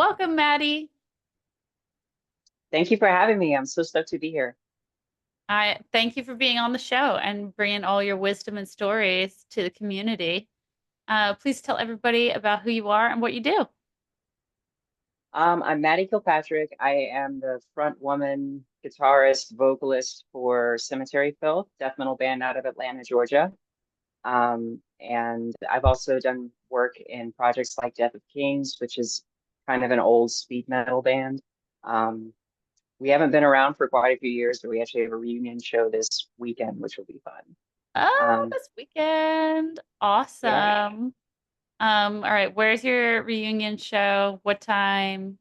Welcome, Maddie. Thank you for having me. I'm so stoked to be here. I thank you for being on the show and bringing all your wisdom and stories to the community. Please tell everybody about who you are and what you do. I'm Maddie Kilpatrick. I am the front woman, guitarist, vocalist for Cemetery Filth, death metal band out of Atlanta, Georgia. And I've also done work in projects like Death of Kings, which is kind of an old speed metal band. Um, we haven't been around for quite a few years, but we actually have a reunion show this weekend, which will be fun. Oh, Um, this weekend. yeah. Awesome. All right, where's your reunion show? What time?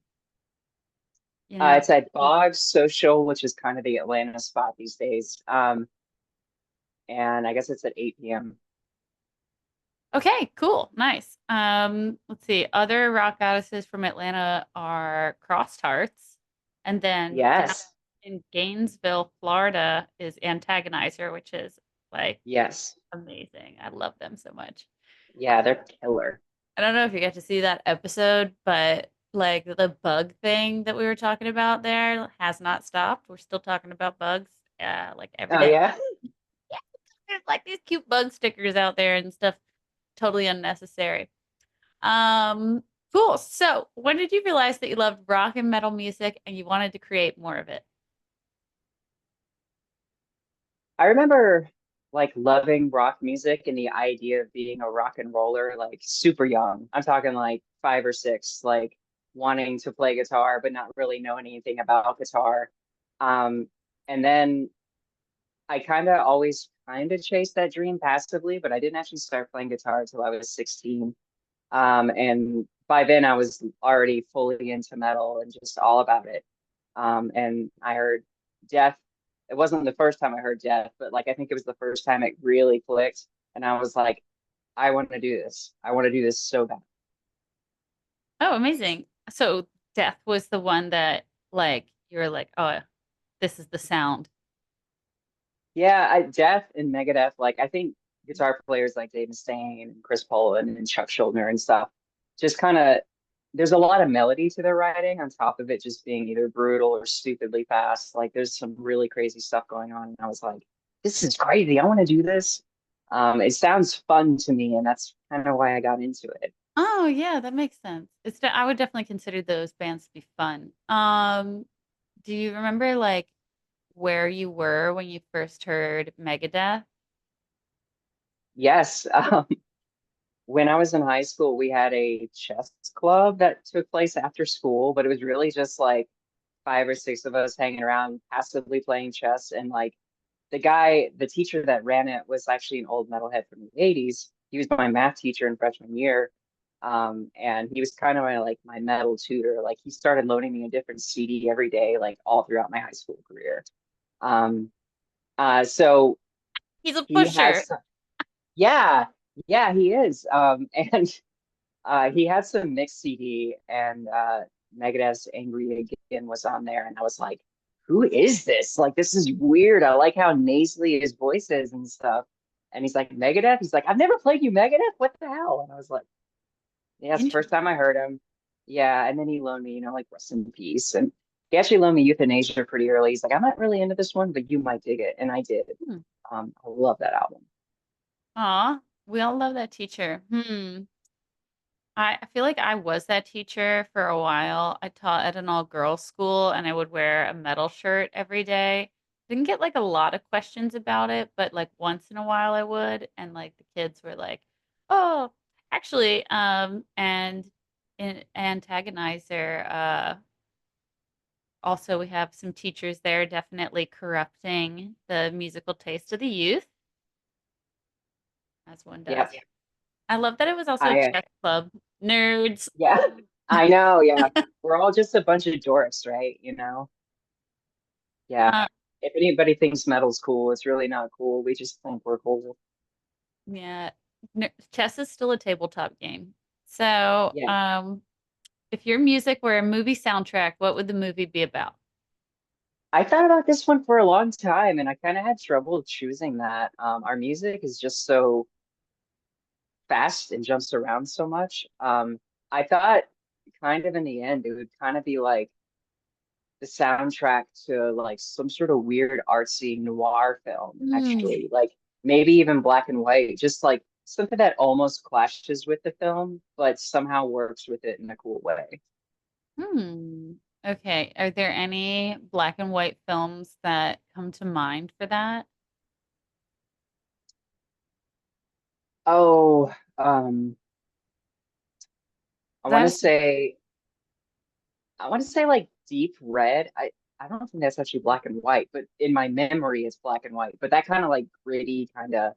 You know. It's at Bog Social, which is kind of the Atlanta spot these days. And I guess it's at 8 p.m. Okay, cool. Nice. Let's see. Other rock goddesses from Atlanta are Crossed Hearts. And then down Yes, in Gainesville, Florida is Antagonizer, which is like yes, amazing. I love them so much. yeah, they're killer. I don't know if you got to see that episode, but like the bug thing that we were talking about there has not stopped. We're still talking about bugs, like every Oh day. yeah, Yeah, there's like these cute bug stickers out there and stuff, totally unnecessary. Um, cool. So, when did you realize that you loved rock and metal music and you wanted to create more of it? I remember like loving rock music and the idea of being a rock and roller like super young. I'm talking like 5 or 6, like wanting to play guitar but not really knowing anything about guitar. Um, and then I kind of always kind of chased that dream passively, but I didn't actually start playing guitar until I was 16. And by then I was already fully into metal and just all about it. And I heard Death. It wasn't the first time I heard Death, but like I think it was the first time it really clicked. And I was like, I want to do this. I want to do this so bad. Oh, amazing. So, Death was the one that like you're like, "Oh, this is the sound." Yeah, Death and Megadeth, like I think guitar players like Dave Mustaine and Chris Poland and Chuck Schuldiner and stuff, just kind of there's a lot of melody to their writing on top of it just being either brutal or stupidly fast. Like there's some really crazy stuff going on. And I was like, this is crazy. I want to do this. It sounds fun to me, and that's kind of why I got into it. Oh, yeah, that makes sense. I would definitely consider those bands to be fun. Do you remember like where you were when you first heard Megadeth? Yes. When I was in high school, we had a chess club that took place after school, but it was really just like 5 or 6 of us hanging around, passively playing chess. And like the teacher that ran it was actually an old metalhead from the 80s. He was my math teacher in freshman year. And he was kind of my metal tutor. Like he started loaning me a different CD every day, like all throughout my high school career. Um, so He's a he pusher. has, yeah, yeah, he is. And he had some mixed CD, and Megadeth's Angry Again was on there, and I was like, who is this? Like, this is weird. I like how nasally his voice is and stuff. And he's like, Megadeth? He's like, I've never played you Megadeth? What the hell? And I was like, yeah, it's the first time I heard him. Yeah, and then he loaned me, like Rest in Peace. And he actually loaned me Euthanasia pretty early. He's like, I'm not really into this one, but you might dig it. And I did. Hmm. I love that album. Aw, we all love that teacher. I feel like I was that teacher for a while. I taught at an all-girls school and I would wear a metal shirt every day. Didn't get like a lot of questions about it, but like once in a while I would. And like the kids were like, oh, actually, and in Antagonizer, also we have some teachers there definitely corrupting the musical taste of the youth, as one Yep. does. I love that it was also a I chess club. Nerds. Yeah, I know. Yeah, we're all just a bunch of dorks, right? Yeah. Uh, If anybody thinks metal's cool, it's really not cool. We just think we're cool. yeah, chess is still a tabletop game. So, Yeah. if your music were a movie soundtrack, what would the movie be about? I thought about this one for a long time, and I kind of had trouble choosing that. Our music is just so fast and jumps around so much. I thought kind of in the end, it would kind of be like the soundtrack to like some sort of weird artsy noir film, Mm. actually. Like maybe even black and white, just like something that almost clashes with the film, but somehow works with it in a cool way. Hmm. Okay. Are there any black and white films that come to mind for that? Oh, um, I 'Cause I want to was, say, I want to say like Deep Red. I don't think that's actually black and white, but in my memory, it's black and white. But that kind of like gritty, kind of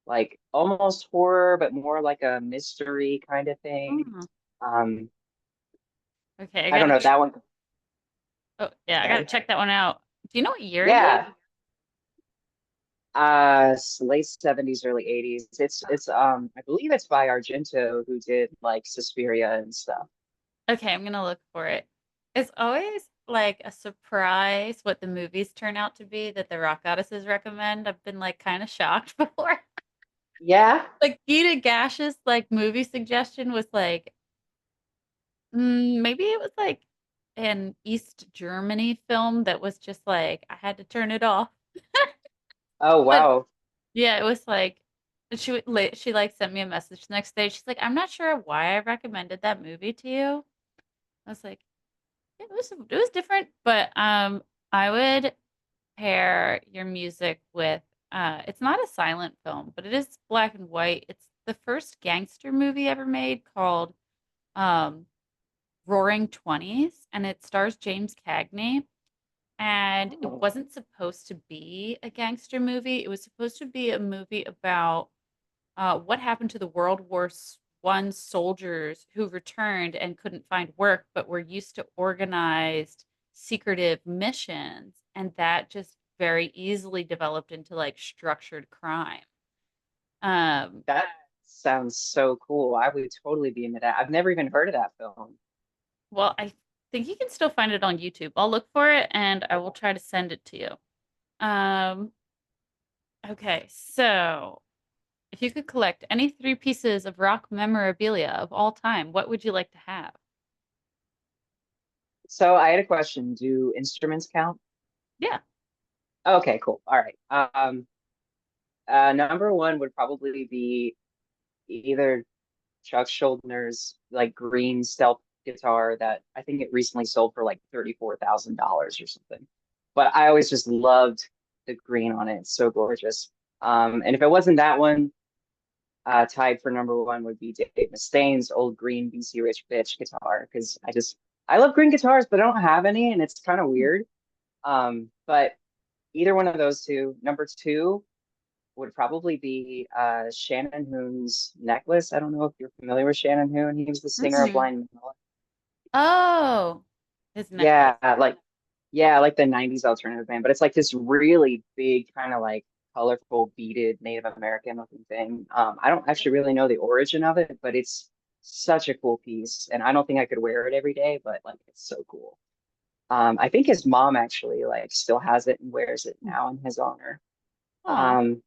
like almost horror, but more like a mystery kind of thing. oh, Um, okay. I I don't gotta, know that one. oh yeah, I gotta Sorry. check that one out. Do you know what year it is? Yeah. Late 70s, early 80s. It's I believe it's by Argento who did like Suspiria and stuff. Okay, I'm gonna look for it. It's always like a surprise what the movies turn out to be that the rock goddesses recommend. I've been like kind of shocked before. Yeah. Like Gita Gash's like movie suggestion was like maybe it was like an East Germany film that was just like I had to turn it off. Oh But wow. yeah, it was like she like sent me a message the next day. She's like, I'm not sure why I recommended that movie to you. I was like, it was different, but I would pair your music with it's not a silent film, but it is black and white. It's the first gangster movie ever made called um Roaring Twenties, and it stars James Cagney. And it Oh. wasn't supposed to be a gangster movie. It was supposed to be a movie about what happened to the World War I soldiers who returned and couldn't find work, but were used to organized, secretive missions. And that just very easily developed into like structured crime. Um, That sounds so cool. I would totally be into that. I've never even heard of that film. well, I think you can still find it on YouTube. I'll look for it and I will try to send it to you. Um, okay, so if you could collect any three pieces of rock memorabilia of all time, what would you like to have? So I had a question. Do instruments count? Yeah. Okay, cool. All right. Number one would probably be either Chuck Schuldner's like green stealth guitar that I think it recently sold for like $34,000 or something. But I always just loved the green on it. It's so gorgeous. And if it wasn't that one, tied for number one would be Dave Mustaine's old green BC Rich Bitch guitar because I love green guitars, but I don't have any, and it's kind of weird. But either one of those two. Number two would probably be Shannon Hoon's necklace. I don't know if you're familiar with Shannon Hoon. He was the singer of Mm-mm. Blind Melon. Oh, his necklace. Yeah, like the 90s alternative band, but it's like this really big kind of like colorful beaded Native American looking thing. I don't actually really know the origin of it, but it's such a cool piece, and I don't think I could wear it every day, but like it's so cool. I think his mom actually like still has it and wears it now in his honor. Oh, Um,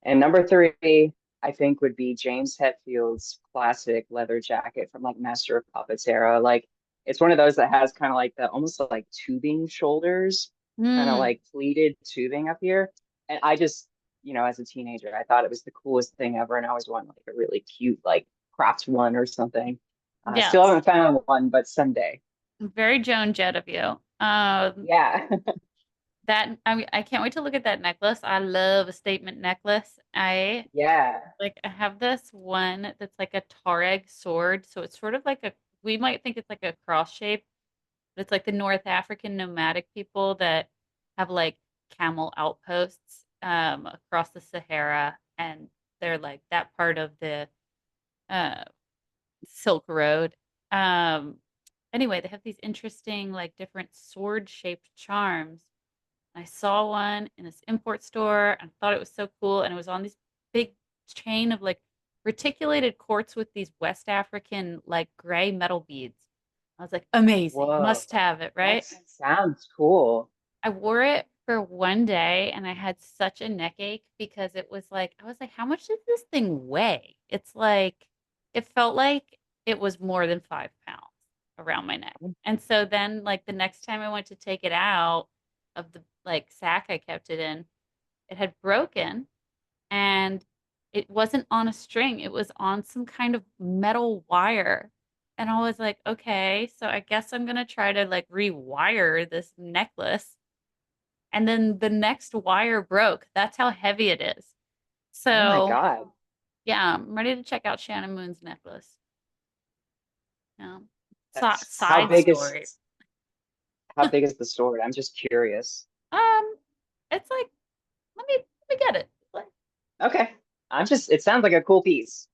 And number three, I think would be James Hetfield's classic leather jacket from like Master of Puppets era. Like it's one of those that has kind of like the almost like tubing shoulders, kind of mm, like pleated tubing up here. And I just, as a teenager, I thought it was the coolest thing ever. And I always wanted like a really cute, like cropped one or something. Still yes. haven't found one, but someday. Very Joan Jett of you. Yeah. That I mean, I can't wait to look at that necklace. I love a statement necklace. Yeah. I have this one that's like a Tuareg sword. So it's sort of like we might think it's like a cross shape, but it's like the North African nomadic people that have like camel outposts across the Sahara, and they're like that part of the uh Silk Road. Um anyway, they have these interesting like different sword shaped charms. I saw one in this import store and thought it was so cool. And it was on this big chain of like reticulated quartz with these West African like gray metal beads. I was like, amazing, Whoa. must have it, That right? sounds cool. I wore it for one day and I had such a neck ache because I was like, how much does this thing weigh? It felt like it was more than 5 pounds around my neck. And so then like the next time I went to take it out of the like sack I kept it in, it had broken and it wasn't on a string. It was on some kind of metal wire. And I was like, okay, so I guess I'm gonna try to like rewire this necklace. And then the next wire broke. That's how heavy it is. Oh my So God. yeah, I'm ready to check out Shannon Moon's necklace. Yeah. That's Side story. how big is the sword? I'm just curious. Um, it's like, let me get it. Like, Okay. It sounds like a cool piece.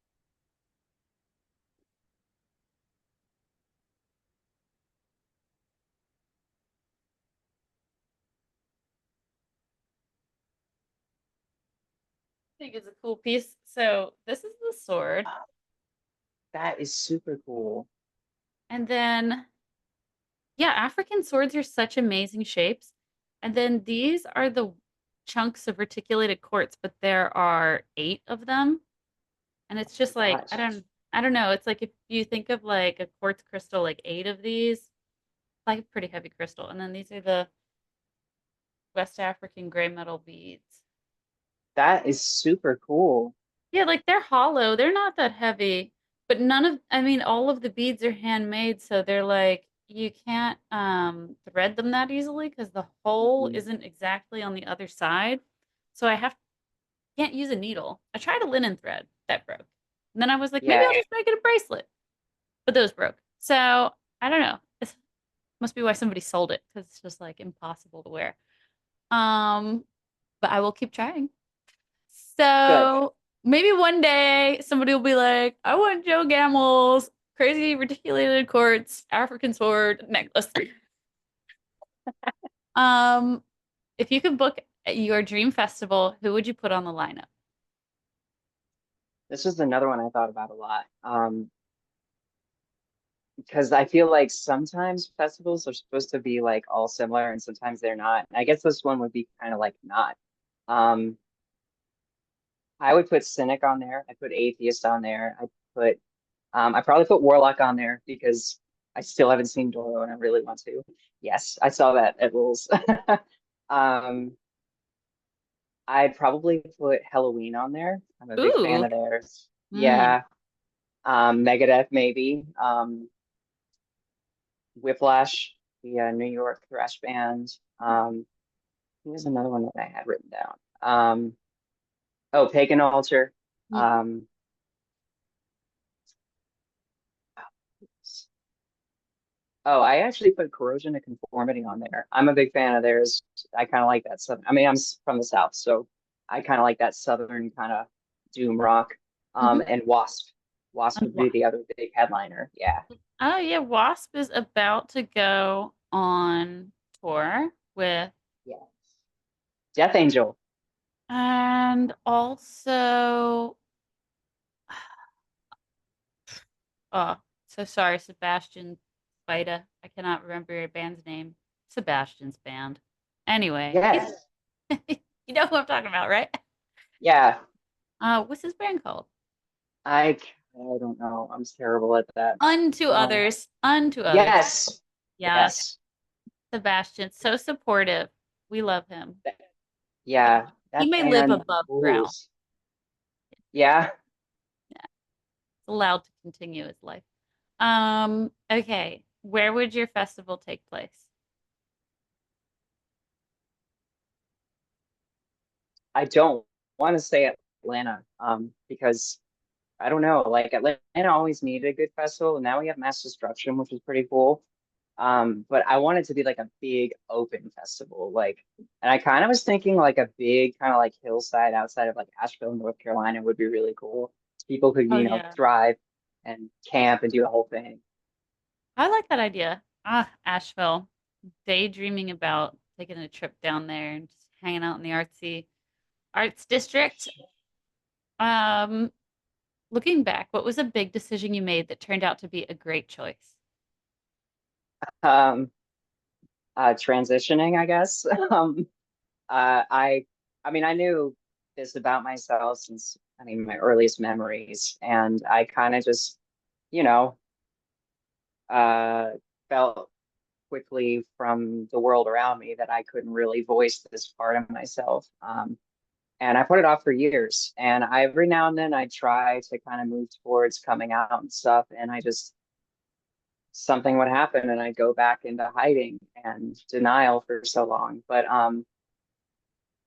I think it's a cool piece. So this is the sword. That is super cool. And then yeah, African swords are such amazing shapes. And then these are the chunks of reticulated quartz, but there are 8 of them. And it's Oh just my like, gosh. I don't know. It's like if you think of like a quartz crystal, like 8 of these, like a pretty heavy crystal. And then these are the West African gray metal beads. That is super cool. Yeah, like they're hollow. They're not that heavy, but I mean, all of the beads are handmade, so they're like you can't thread them that easily because the hole Mhm. isn't exactly on the other side. So can't use a needle. I tried a linen thread that broke. And then I was like, maybe I'll Yeah, just make it a bracelet. But those broke. So I don't know. It must be why somebody sold it because it's just like impossible to wear. Um, but I will keep trying. good. So maybe one day somebody will be like, I want Joe Gamel's crazy reticulated quartz African sword necklace. Um, if you could book your dream festival, who would you put on the lineup? This is another one I thought about a lot. Because I feel like sometimes festivals are supposed to be like all similar and sometimes they're not. I guess this one would be kind of like not. Um, I would put Cynic on there. I put Atheist on there. I probably put Warlock on there because I still haven't seen Doro and I really want to. Yes, I saw that at Rules. Um, I'd probably put Halloween on there. I'm a big fan Ooh. of theirs. Mm. Yeah. Megadeth maybe. Whiplash, the New York thrash band. Here's another one that I had written down. Oh, Pagan Altar. Mm. Um, oh, I actually put Corrosion of Conformity on there. I'm a big fan of theirs. I kind of like that southern. I mean, from the South, so I kind of like that southern kind of doom rock. Hmm. And Wasp. Wasp And would be the other big headliner. Yeah. oh yeah, Wasp is about to go on tour with, Yeah. Death Angel. and also, oh, so sorry, Sebastian Spida. I cannot remember your band's name. Sebastian's band. Anyway, he's Yes. you know who I'm talking about, right? Yeah. What's his band called? I don't know. I'm terrible at that. Unto Um, Others. Unto Others. yes. Yeah, Yes. Sebastian, so supportive. We love him. Yeah, He that may live band above ground. rules. Yeah, Yeah, it's allowed to continue his life. Okay. Where would your festival take place? I don't want to say Atlanta, because I don't know, like Atlanta always needed a good festival, and now we have Mass Destruction, which is pretty cool. But I want it to be like a big open festival, and I kind of was thinking like a big kind of like hillside outside of like Asheville, North Carolina would be really cool. People could, Oh yeah. drive and camp and do the whole thing. I like that idea. Ah, Asheville. Daydreaming about taking a trip down there and just hanging out in the artsy arts district. Um, Looking back, what was a big decision you made that turned out to be a great choice? Um, Transitioning, I guess. Uh, I, I mean, I knew this about myself since, my earliest memories, and I kind of just, uh, felt quickly from the world around me that I couldn't really voice this part of myself. And I put it off for years. And every now and then I try to kind of move towards coming out and stuff. And I just, something would happen and I'd go back into hiding and denial for so long. But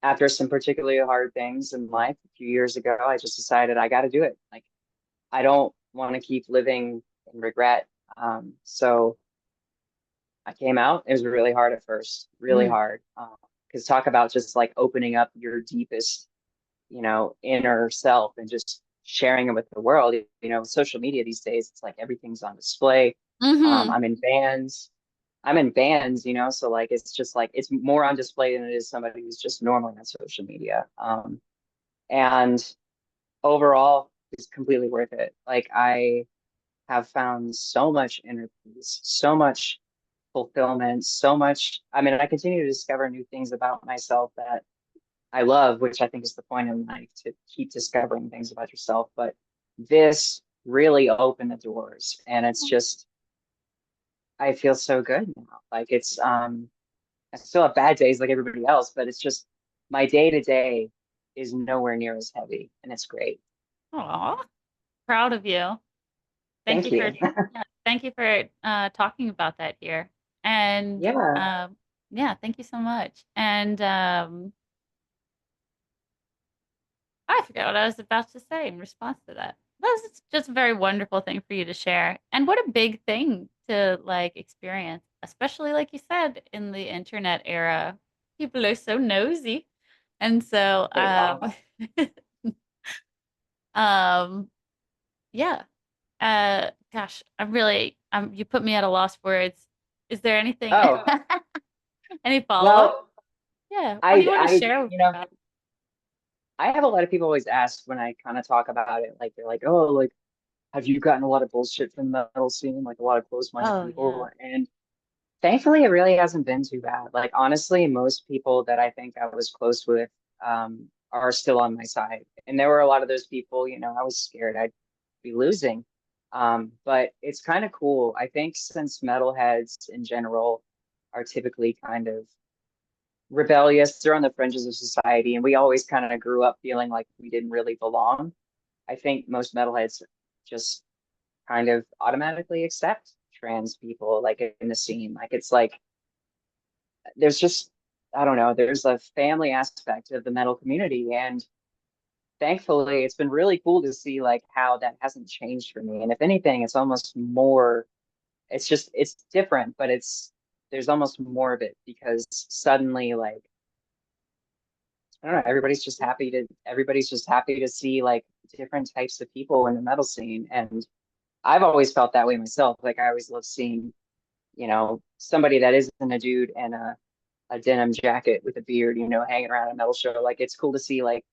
after some particularly hard things in life a few years ago, I just decided I got to do it. Like, I don't want to keep living in regret. So I came out. It was really hard at first, really Mm. hard. Because talk about just like opening up your deepest, inner self and just sharing it with the world. Social media these days, it's like everything's on display. Hmm. I'm in bands. So like it's just like it's more on display than it is somebody who's just normally on social media. And overall, it's completely worth it. Like I have found so much inner peace, so much fulfillment, so much. I mean, I continue to discover new things about myself that I love, which I think is the point in life to keep discovering things about yourself. But this really opened the doors, and it's just, I feel so good now. Like I still have bad days like everybody else, but it's just my day to day is nowhere near as heavy, and it's great. Aw, proud of you. Thank Thank you for you. yeah, thank you for talking about that here. And Yeah. yeah, thank you so much. And I forgot what I was about to say in response to that. That's just a very wonderful thing for you to share. And what a big thing to like experience, especially like you said, in the internet era. People are so nosy. And so They are. um yeah. Gosh, I'm really you put me at a loss for words. Is there anything Oh, any follow-up? well, Yeah. What do I, you want to I, share you know, about? I have a lot of people always ask when I kind of talk about it, like they're like, "Oh, like, have you gotten a lot of bullshit from the metal scene? Like a lot of closed-minded Oh people?" yeah. And thankfully, it really hasn't been too bad. Like honestly, most people that I think I was close with are still on my side, and there were a lot of those people. I was scared I'd be losing. But it's kind of cool. I think since metalheads in general are typically kind of rebellious. They're on the fringes of society, and we always kind of grew up feeling like we didn't really belong. I think most metalheads just kind of automatically accept trans people like in the scene. Like it's like there's just I don't know, there's a family aspect of the metal community, and thankfully it's been really cool to see like how that hasn't changed for me. And if anything, it's almost more it's different, but there's almost more of it because suddenly like I don't know, everybody's just happy to see like different types of people in the metal scene. And I've always felt that way myself. Like I always love seeing, somebody that isn't a dude in a denim jacket with a beard, hanging around a metal show. Like it's cool to see like,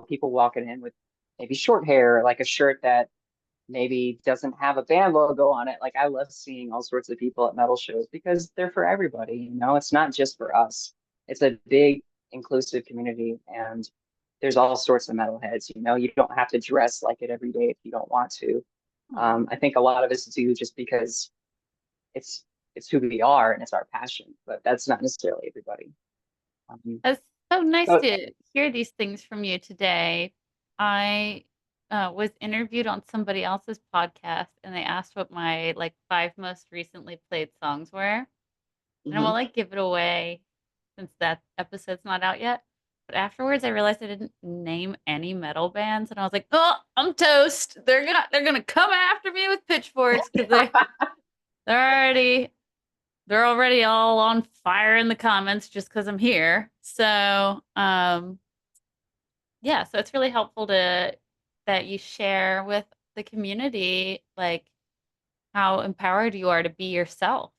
people walking in with maybe short hair, like a shirt that maybe doesn't have a band logo on it. Like I love seeing all sorts of people at metal shows because they're for everybody, it's not just for us. It's a big inclusive community and there's all sorts of metalheads, you don't have to dress like it every day if you don't want to. Aw, I think a lot of us do just because it's it's who we are and it's our passion, but that's not necessarily everybody. Um, it's so nice so to hear these things from you today. I was interviewed on somebody else's podcast, and they asked what my like 5 most recently played songs were. And I won't mhm. like give it away since that episode's not out yet. But afterwards, I realized I didn't name any metal bands, and I was like, "Oh, I'm toast. They're gonna come after me with pitchforks because they're already they're already all on fire in the comments just because I'm here." So, yeah, so it's really helpful to that you share with the community like how empowered you are to be yourself.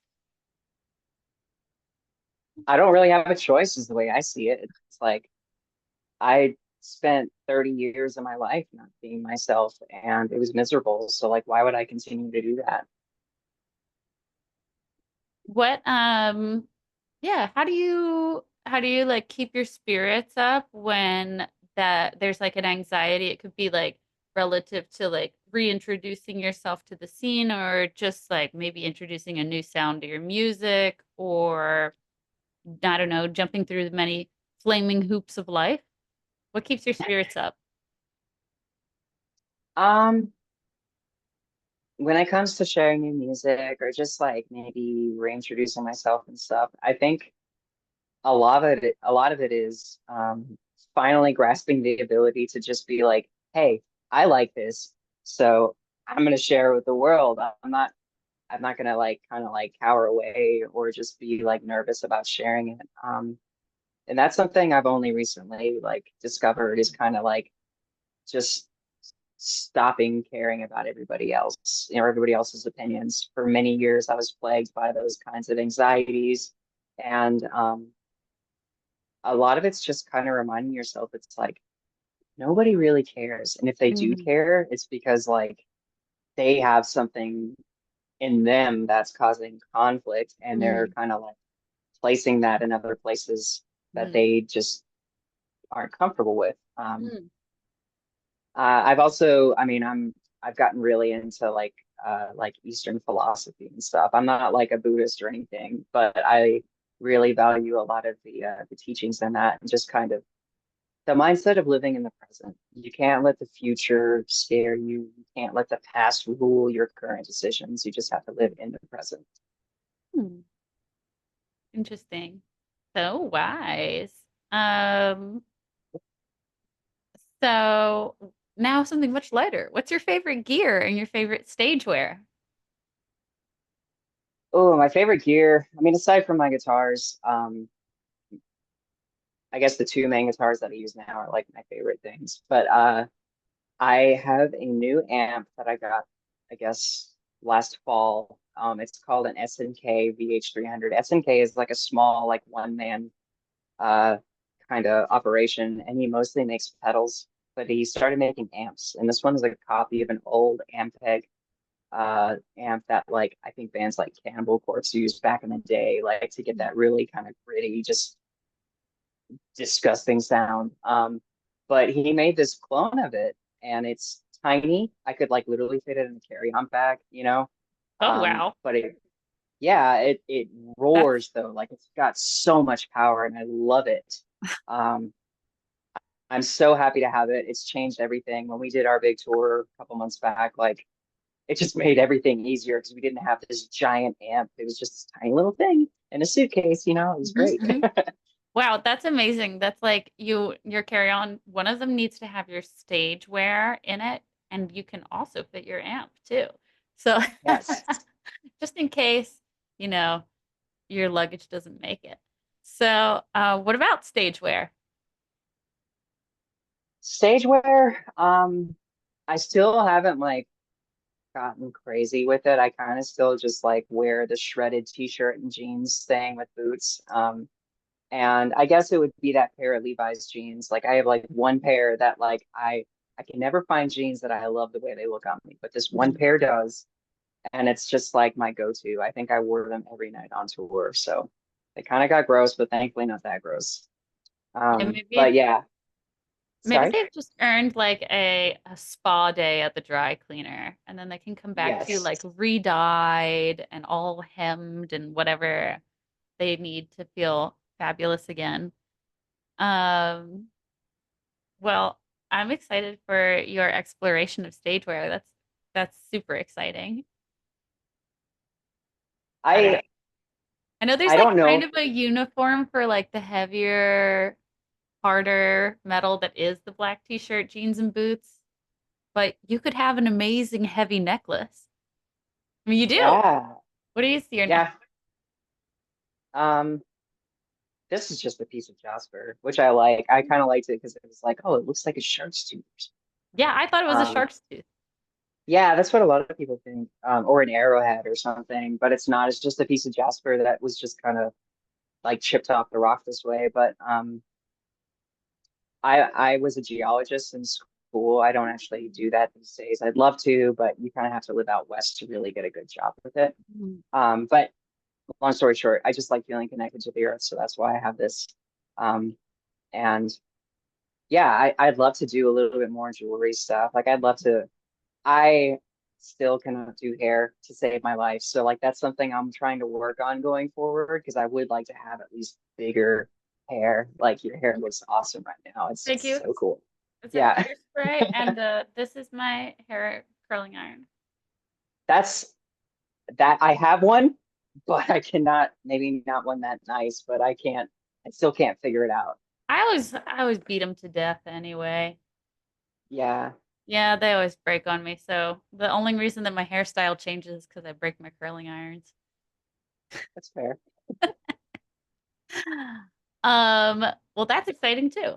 I don't really have a choice is the way I see it. It's like I spent 30 years of my life not being myself and it was miserable. So like why would I continue to do that? What yeah, how do you like keep your spirits up when that there's like an anxiety? It could be like relative to like reintroducing yourself to the scene, or just like maybe introducing a new sound to your music, or I don't know, jumping through the many flaming hoops of life? What keeps your spirits up? Um, when it comes to sharing new music or just like maybe reintroducing myself and stuff, I think a lot of it is finally grasping the ability to just be like, hey, I like this, so I'm gonna share it with the world. I'm not gonna like kind of like cower away or just be like nervous about sharing it. And that's something I've only recently like discovered is kind of like just stopping caring about everybody else, everybody else's opinions. For many years, I was plagued by those kinds of anxieties. And a lot of it's just kind of reminding yourself it's like nobody really cares. And if they do Mm, care, it's because like they have something in them that's causing conflict and they're mm, kind of like placing that in other places that mm, they just aren't comfortable with. mm. I've also, I mean, I've gotten really into like Eastern philosophy and stuff. I'm not like a Buddhist or anything, but I really value a lot of the teachings in that and just kind of the mindset of living in the present. You can't let the future scare you. You can't let the past rule your current decisions. You just have to live in the present. Hmm. Interesting. So wise. Um, so now something much lighter. What's your favorite gear and your favorite stage wear? Oh, my favorite gear. I mean, aside from my guitars, I guess the two main guitars that I use now are like my favorite things. But I have a new amp that I got, I guess, last fall. It's called an SNK VH300. SNK is like a small, like one man uh kind of operation, and he mostly makes pedals, but he started making amps. And this one is like a copy of an old Ampeg amp that like I think bands like Cannibal Corpse used back in the day, like to get that really kind of gritty, just disgusting sound. But he made this clone of it, and it's tiny. I could like literally fit it in a carry-on bag, you know. Oh wow. But yeah, it That's roars though. Like it's got so much power, and I love it. Um, I'm so happy to have it. It's changed everything. When we did our big tour a couple months back, like it just made everything easier because we didn't have this giant amp. It was just this tiny little thing in a suitcase, you know. It was mhm, great. mhm. Wow, that's amazing. That's like your carry-on. One of them needs to have your stage wear in it, and you can also fit your amp too. So Yes. just in case, you know, your luggage doesn't make it. So, what about stage wear? Stage wear, I still haven't like gotten crazy with it. I kind of still just like wear the shredded t-shirt and jeans thing with boots. And I guess it would be that pair of Levi's jeans. Like I have like one pair that like I can never find jeans that I love the way they look on me, but this one Mhm. pair does, and it's just like my go-to. I think I wore them every night on tour, so they kind of got gross, but thankfully not that gross. Yeah, But yeah, maybe sorry. they've just earned like a spa day at the dry cleaner, and then they can come back to you Yes. like re-dyed and all hemmed and whatever they need to feel fabulous again. Um, well, I'm excited for your exploration of stage wear. That's super exciting. I I know there's I like don't kind know. of a uniform for like the heavier, harder metal that is the black t-shirt, jeans, and boots, but you could have an amazing heavy necklace. I mean, you do. Yeah. What do you see your neck? Yeah. Um, this is just a piece of Jasper, which I like. I kind of liked it because it was like, oh, it looks like a shark's tooth. Yeah, I thought it was a Um, shark's tooth. yeah, that's what a lot of people think, or an arrowhead or something, but it's not. It's just a piece of Jasper that was just kind of like chipped off the rock this way. But I was a geologist in school. I don't actually do that these days. I'd love to, but you kind of have to live out west to really get a good job with it. Mm. But long story short, I just like feeling connected to the earth, so that's why I have this. Um, and yeah, I'd love to do a little bit more jewelry stuff. Like I'd love to. I still cannot do hair to save my life. So like that's something I'm trying to work on going forward because I would like to have at least bigger hair. Like your hair looks awesome right now. It's Thank just you. so cool. It's a Yeah. hairspray, and this is my hair curling iron. That's that I have one, but I cannot, maybe not one that nice, but I still can't figure it out. I always beat them to death anyway. Yeah, Yeah, they always break on me. So the only reason that my hairstyle changes is because I break my curling irons. that's fair. Um, well, that's exciting too.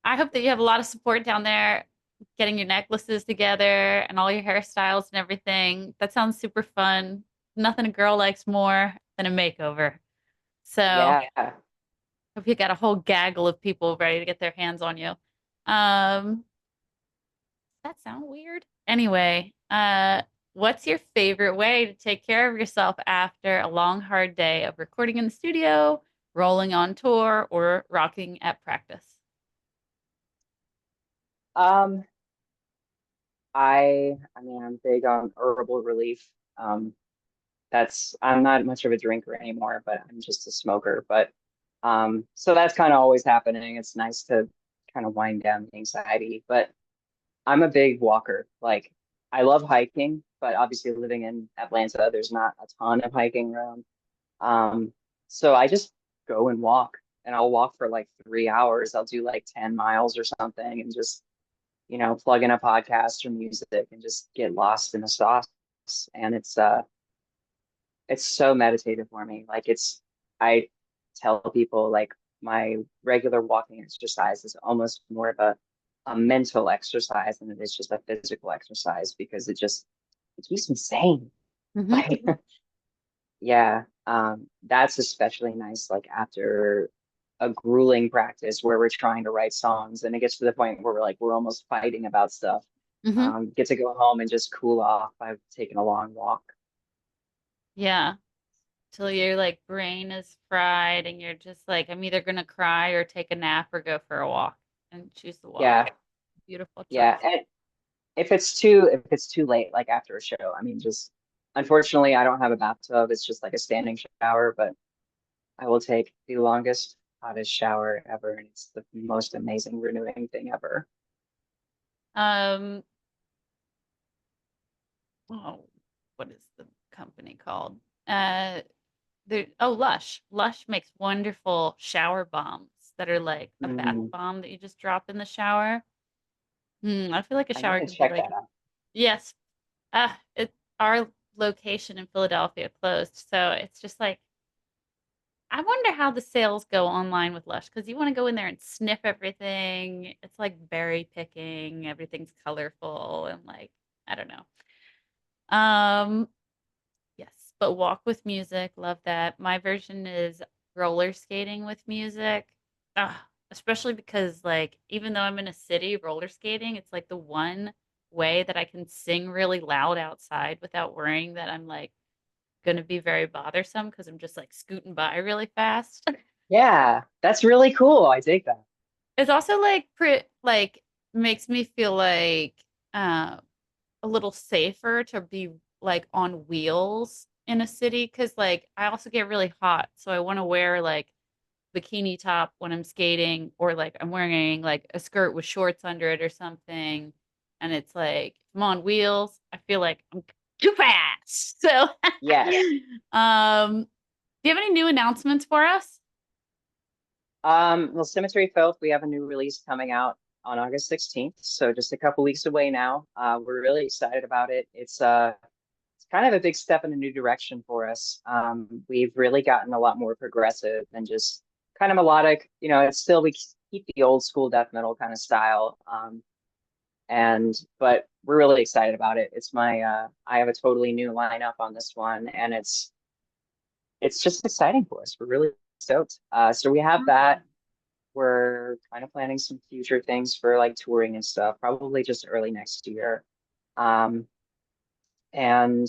I hope that you have a lot of support down there, getting your necklaces together and all your hairstyles and everything. That sounds super fun. Nothing a girl likes more than a makeover. So Yeah. hope you got a whole gaggle of people ready to get their hands on you. Does that sound weird? Anyway, what's your favorite way to take care of yourself after a long, hard day of recording in the studio, rolling on tour, or rocking at practice? Um, I mean I'm big on herbal relief. Um, I'm not much of a drinker anymore, but I'm just a smoker. But so that's kind of always happening. It's nice to kind of wind down the anxiety. But I'm a big walker. Like I love hiking, but obviously living in Atlanta, there's not a ton of hiking around. Um, so I just go and walk, and I'll walk for like 3 hours. I'll do like 10 miles or something, and just plug in a podcast or music and just get lost in the sauce. And it's so meditative for me. Like I tell people like my regular walking exercise is almost more of a mental exercise than it is just a physical exercise because it keeps me sane. Like, Mhm. yeah, that's especially nice. Like after a grueling practice where we're trying to write songs and it gets to the point where we're almost fighting about stuff. Hmm. Get to go home and just cool off by taking a long walk. Yeah. Till your like brain is fried and you're just like, I'm either gonna cry or take a nap or go for a walk and choose the walk. Yeah, Beautiful yeah. choice. And if it's too late, like after a show, I mean, just unfortunately, I don't have a bathtub. It's just like a standing shower, but I will take the longest, hottest shower ever, and it's the most amazing, renewing thing ever. Um, oh, what is the company called? Uh, Lush. Lush makes wonderful shower bombs that are like a bath Mm, bomb that you just drop in the shower. I feel like a I shower gotta could be check like, that out. yes, our location in Philadelphia closed, so it's just like I wonder how the sales go online with Lush because you want to go in there and sniff everything. It's like berry picking, everything's colorful and like I don't know. Um, yes, but walk with music, love that. My version is roller skating with music. Especially because like even though I'm in a city, roller skating, it's like the one way that I can sing really loud outside without worrying that I'm like gonna be very bothersome because I'm just like scooting by really fast. Yeah, that's really cool. I dig that. It's also like like makes me feel like uh, a little safer to be like on wheels in a city because like I also get really hot, so I want to wear like bikini top when I'm skating or like I'm wearing like a skirt with shorts under it or something. And it's like if I'm on wheels, I feel like I'm too fast. So, Yes. do you have any new announcements for us? Well, Cemetery Filth, we have a new release coming out on August 16th, so just a couple weeks away now. We're really excited about it. It's kind of a big step in a new direction for us. We've really gotten a lot more progressive than just kind of melodic. It's still we keep the old school death metal kind of style. But we're really excited about it. I have a totally new lineup on this one, and it's just exciting for us. We're really stoked. So we have that. We're kind of planning some future things for like touring and stuff, probably just early next year. Um, and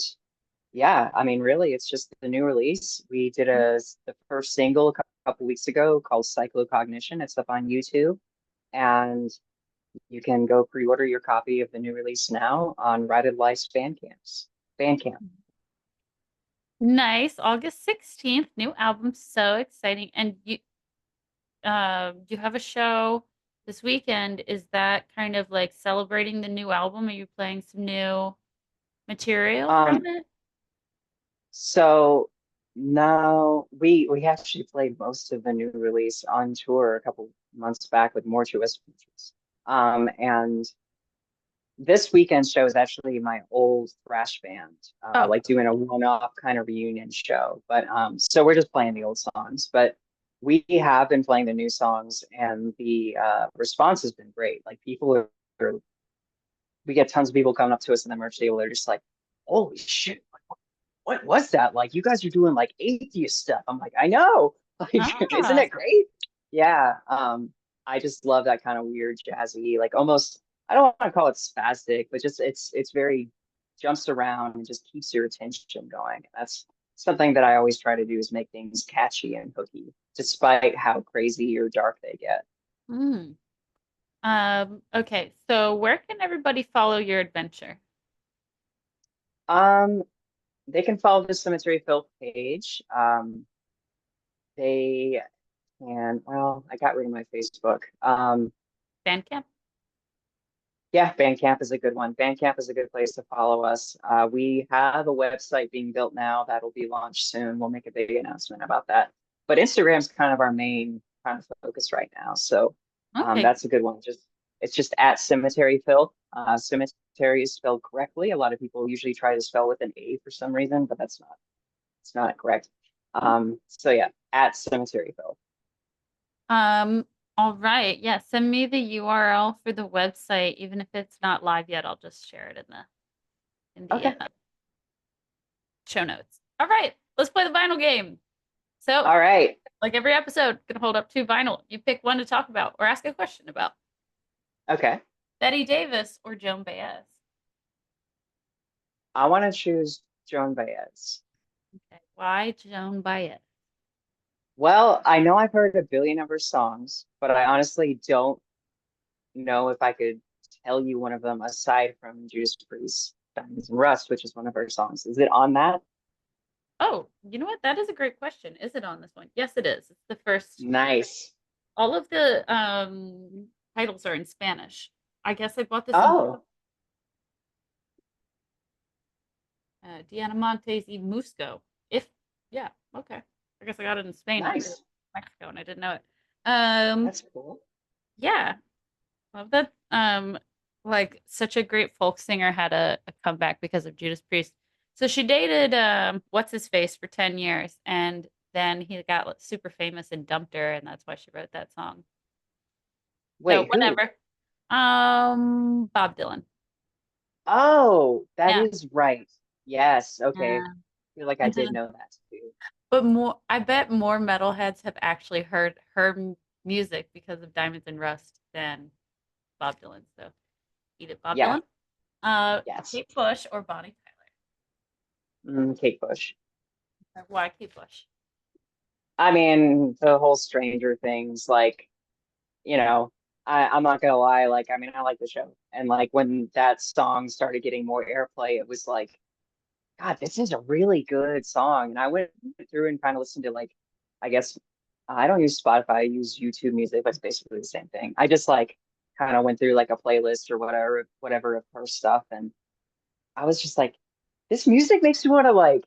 yeah, I mean, really, it's just the new release. We did the first single a couple weeks ago called Cyclocognition. It's up on YouTube, and You can go pre-order your copy of the new release now on Rotted Life's Bandcamp. Nice. August 16th, new album. So exciting. And you have a show this weekend. Is that kind of like celebrating the new album? Are you playing some new material from Um, it? so now we actually played most of the new release on tour a couple months back with More to Us features. And this weekend's show is actually my old thrash band, Oh, like doing a one-off kind of reunion show. But so we're just playing the old songs, but we have been playing the new songs, and the response has been great. Like are, we get tons of people coming up to us in the merch table. They're just like, "Holy shit! What was that? Like, you guys are doing like atheist stuff." I'm like, "I know. Like, isn't ah. it great?" Yeah. I just love that kind of weird jazzy, like almost, I don't want to call it spastic, but just it's very jumps around and just keeps your attention going. That's something that I always try to do, is make things catchy and hooky, despite how crazy or dark they get. Mm. Okay, so where can everybody follow your adventure? Um, they can follow the Cemetery Filth page. They can, well, I got rid of my Facebook. Bandcamp? Yeah, Bandcamp is a good one. Bandcamp is a good place to follow us. We have a website being built now that'll be launched soon. We'll make a big announcement about that. But Instagram's kind of our main kind of focus right now. So Okay. that's a good one. Just it's just at Cemetery Phil. Cemetery is spelled correctly. A lot of people usually try to spell with an A for some reason, but it's not correct. So yeah, at Cemetery Phil. Um, all right. Yeah, send me the URL for the website, even if it's not live yet. I'll just share it in the Okay. show notes. All right, let's play the vinyl game. So, All right. like every episode, gonna hold up two vinyl. You pick one to talk about or ask a question about. Okay. Betty Davis or Joan Baez. I want to choose Joan Baez. Okay. Why Joan Baez? Well, I know I've heard a billion of her songs, but I honestly don't know if I could tell you one of them aside from Judas Priest, Diamonds and Rust, which is one of her songs. Is it on that? Oh, you know what? That is a great question. Is it on this one? Yes, it is. It's the first. Nice. All of the titles are in Spanish. I guess I bought this in Oh, Diamantes y Musco. If yeah, okay. I guess I got it in Spain instead of nice. Mexico, and I didn't know it. Um, That's cool. yeah, love that. Like such a great folk singer had a comeback because of Judas Priest. So she dated what's his face for 10 years, and then he got like, super famous and dumped her, and that's why she wrote that song. So Wait, who? whatever. Bob Dylan. Oh, that Yeah. is right. Yes. Okay. I Yeah. feel like I And did to, know that too. but more, I bet more metalheads have actually heard her music because of Diamonds and Rust than Bob Dylan. So eat it, Bob Yeah. Dylan. Yes. Kate Bush or Bonnie Kate Bush. Tyler. Why Kate Bush? I mean, the whole Stranger Things, like, you know, I'm not gonna lie, like, I mean, I like the show. And like when that song started getting more airplay, it was like, God, this is a really good song. And I went through and kind of listened to like, I guess I don't use Spotify, I use YouTube Music, but it's basically the same thing. I just like kind of went through like a playlist or whatever of her stuff. And I was just like, this music makes me want to like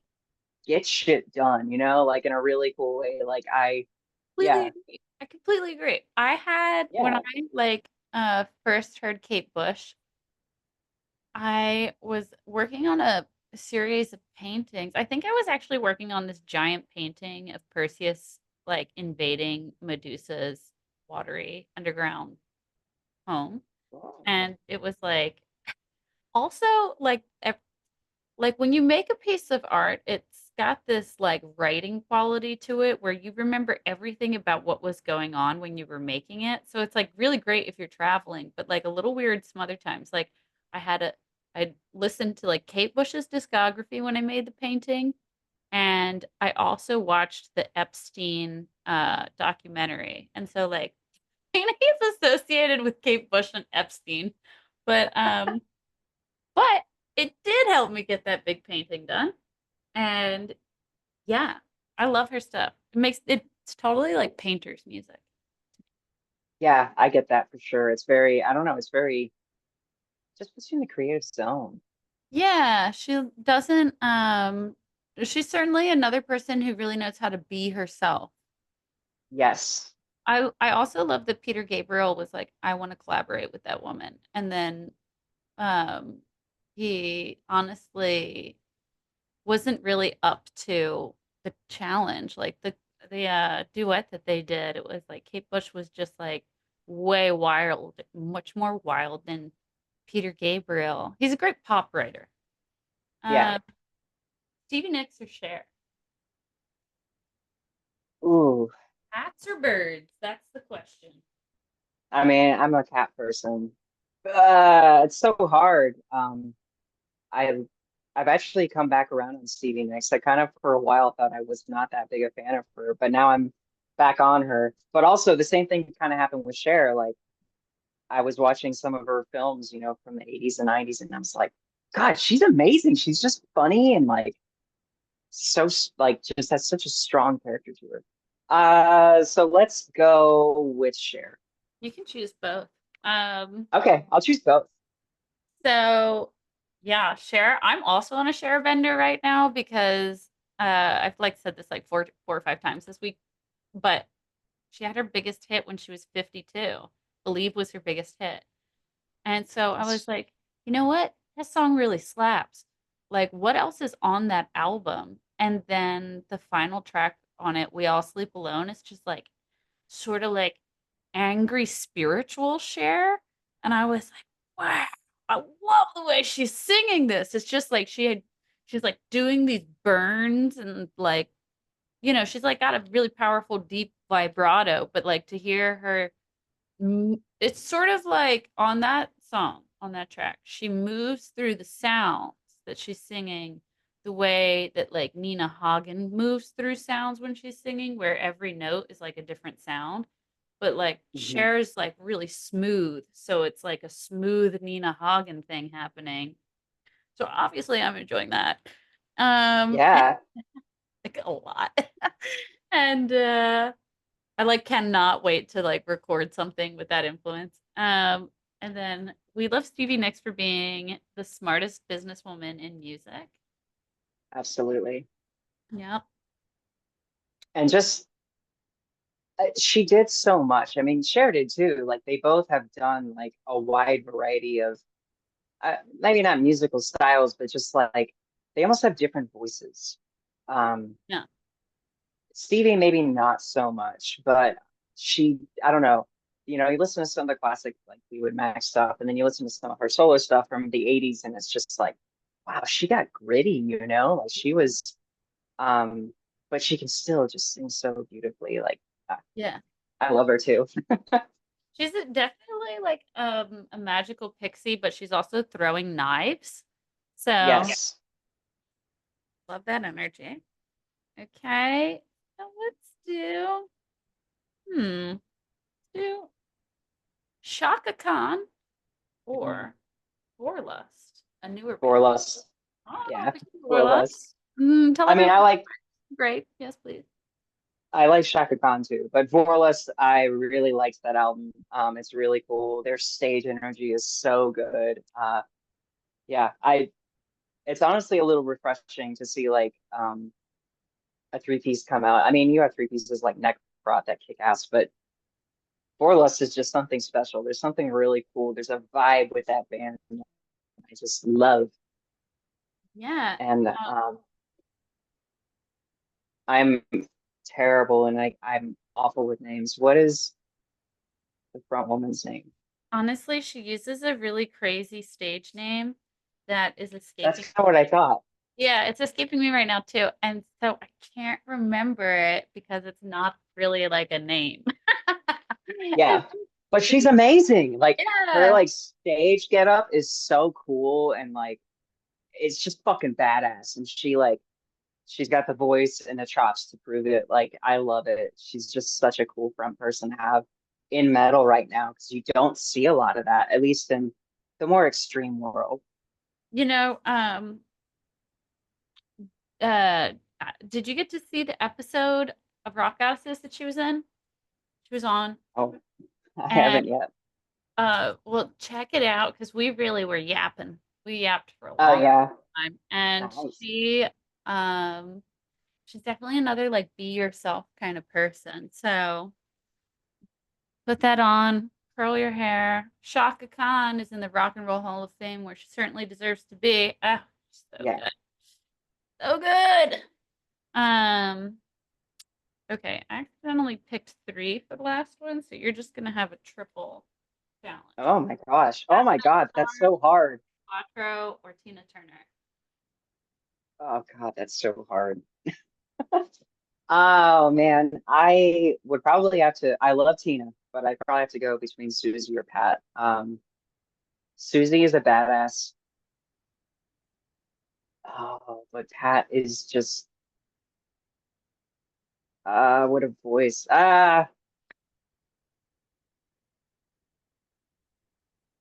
get shit done, like in a really cool way. Like Completely yeah, agree. I completely agree. I had when I yeah. like first heard Kate Bush, I was working on a series of paintings. I think I was actually working on this giant painting of Perseus like invading Medusa's watery underground home. And it was like also like like when you make a piece of art, it's got this like writing quality to it where you remember everything about what was going on when you were making it. So it's like really great if you're traveling, but like a little weird some other times. Like I had a I listened to like Kate Bush's discography when I made the painting, and I also watched the Epstein documentary. And so like He's associated with Kate Bush and Epstein, but um, but it did help me get that big painting done, and yeah, I love her stuff. It's totally like painter's music. Yeah, I get that for sure. It's very, I don't know, it's very just puts you in the creative zone. Yeah, she doesn't. She's certainly another person who really knows how to be herself. Yes. I also love that Peter Gabriel was like, I want to collaborate with that woman, and then um, he honestly wasn't really up to the challenge. Like the duet that they did, it was like Kate Bush was just like way wild, much more wild than Peter Gabriel. He's a great pop writer. Yeah. Uh, Stevie Nicks or Cher? Ooh. Cats or birds? That's the question. I mean, I'm a cat person. It's so hard. I've I've actually come back around on Stevie Nicks. I kind of for a while thought I was not that big a fan of her, but now I'm back on her. But also the same thing kind of happened with Cher. Like I was watching some of her films, from the 80s and 90s, and I was like, God, she's amazing. She's just funny and like so like just has such a strong character to her. So let's go with Cher. You can choose both. Um, Okay, I'll choose both. so yeah, Cher. I'm also on a Cher bender right now because I've like said this like four or five times this week, but she had her biggest hit when she was 52. Believe was her biggest hit. And so I was Yes. like, you know what? That song really slaps. Like, what else is on that album? And then the final track on it, We All Sleep Alone, is just like sort of like angry spiritual share. And I was like, wow, I love the way she's singing this. It's just like she's like doing these burns and like, she's like got a really powerful deep vibrato, but like to hear her it's sort of like on that song, on that track, she moves through the sounds that she's singing the way that like Nina Hagen moves through sounds when she's singing, where every note is like a different sound. But like Hmm. Cher's like really smooth. So it's like a smooth Nina Hagen thing happening. So obviously I'm enjoying that. And Yeah, like a lot. And I like cannot wait to like record something with that influence. And then we love Stevie Nicks for being the smartest businesswoman in music. absolutely. Yep. And just she did so much. I mean, Cher did too. Like they both have done like a wide variety of maybe not musical styles, but just like they almost have different voices. Um, Yeah. Stevie maybe not so much, but I don't know. You listen to some of the classic like Fleetwood Mac stuff, and then you listen to some of her solo stuff from the '80s, and it's just like, wow, she got gritty. Like she was, um, but she can still just sing so beautifully. Like Yeah. I love her too. She's definitely like a magical pixie, but she's also throwing knives. So Yes. love that energy. Okay. So let's hmm, do Shaka Khan or Warlust, a newer band. Boreless. Oh, Yeah, we can Warlust. Boreless. Tell I mean, everyone. I like Great. Yes, please. I like Shaka Khan too, but Boreless, I really liked that album. It's really cool. Their stage energy is so good. Yeah, it's honestly a little refreshing to see like a three-piece come out. I mean, you have three pieces like Necrot that kick ass, but Boreless is just something special. There's something really cool. There's a vibe with that band I just love. Yeah. And Uh, I'm terrible and I'm awful with names. What is the front woman's name? honestly, she uses a really crazy stage name that is That's escaping. kind of what I thought. Yeah, it's escaping me right now too. And so I can't remember it because it's not really like a name. Yeah. But she's amazing. Like her Yeah. like stage get up is so cool and like it's just fucking badass. And she's got the voice and the chops to prove it. Like I love it. She's just such a cool front person to have. in metal right now because you don't see a lot of that, at least in the more extreme world. You know, uh, did you get to see the episode of Rock Goddesses that she was in? She was on, Oh, I and haven't yet. well, check it out because we really were yapping. We yapped for a Oh long yeah, time, and nice. um, she's definitely another like be yourself kind of person. So put that on, curl your hair. Shaka Khan is in the Rock and Roll Hall of Fame, where she certainly deserves to be. Ah, so Yeah. good, so good. Um, okay, I accidentally picked three for the last one, so you're just gonna have a triple challenge. Oh my gosh. Oh my Beth God, that's Montgomery, so hard. Quattro, or Tina Turner. Oh God, that's so hard. Oh man, I would probably have to. I love Tina, but I'd probably have to go between Susie or Pat. Susie is a badass. Oh, but Pat is just what a voice.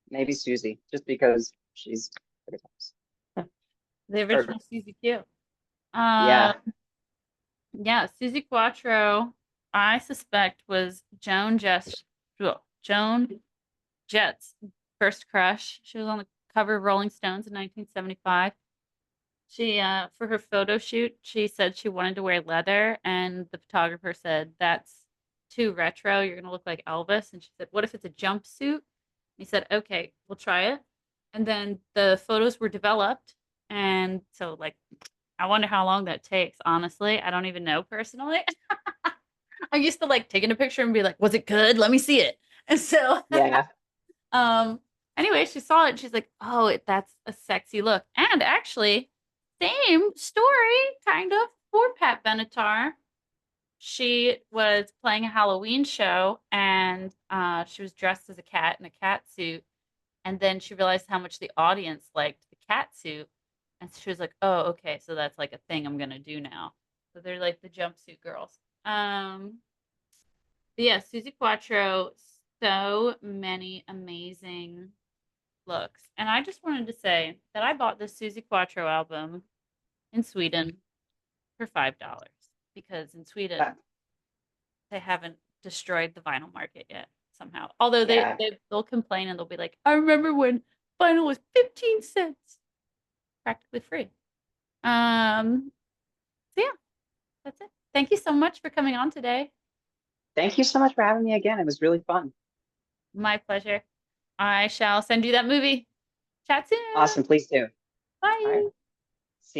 Maybe Susie, just because she's pretty nice. The Or original Susie Q. Uh, yeah, yeah, Susie Quattro, I suspect was Joan Jett's first crush. She was on the cover of Rolling Stones in 1975. She, for her photo shoot, she said she wanted to wear leather, and the photographer said, "That's too retro. You're gonna look like Elvis." And she said, "What if it's a jumpsuit?" He said, "Okay, we'll try it." And then the photos were developed, and so like, I wonder how long that takes. Honestly, I don't even know personally. I used to like taking a picture and be like, "Was it good? Let me see it." And so yeah, Um, anyway, she saw it and she's like, "Oh, that's a sexy look." And actually, same story, kind of, for Pat Benatar. She was playing a Halloween show and she was dressed as a cat in a cat suit. And then she realized how much the audience liked the cat suit. And she was like, "Oh, okay, so that's like a thing I'm gonna do now." So they're like the jumpsuit girls. But yeah, Susie Quattro, so many amazing looks. And I just wanted to say that I bought this Susie Quattro album in Sweden for $5 because in uh, Sweden they haven't destroyed the vinyl market yet somehow. Although yeah. they'll complain and they'll be like, "I remember when vinyl was 15 cents, practically free." So yeah, that's it. Thank you so much for coming on today. Thank you so much for having me again. It was really fun. My pleasure. I shall send you that movie. Chat soon. Awesome. Please do. All right. Bye.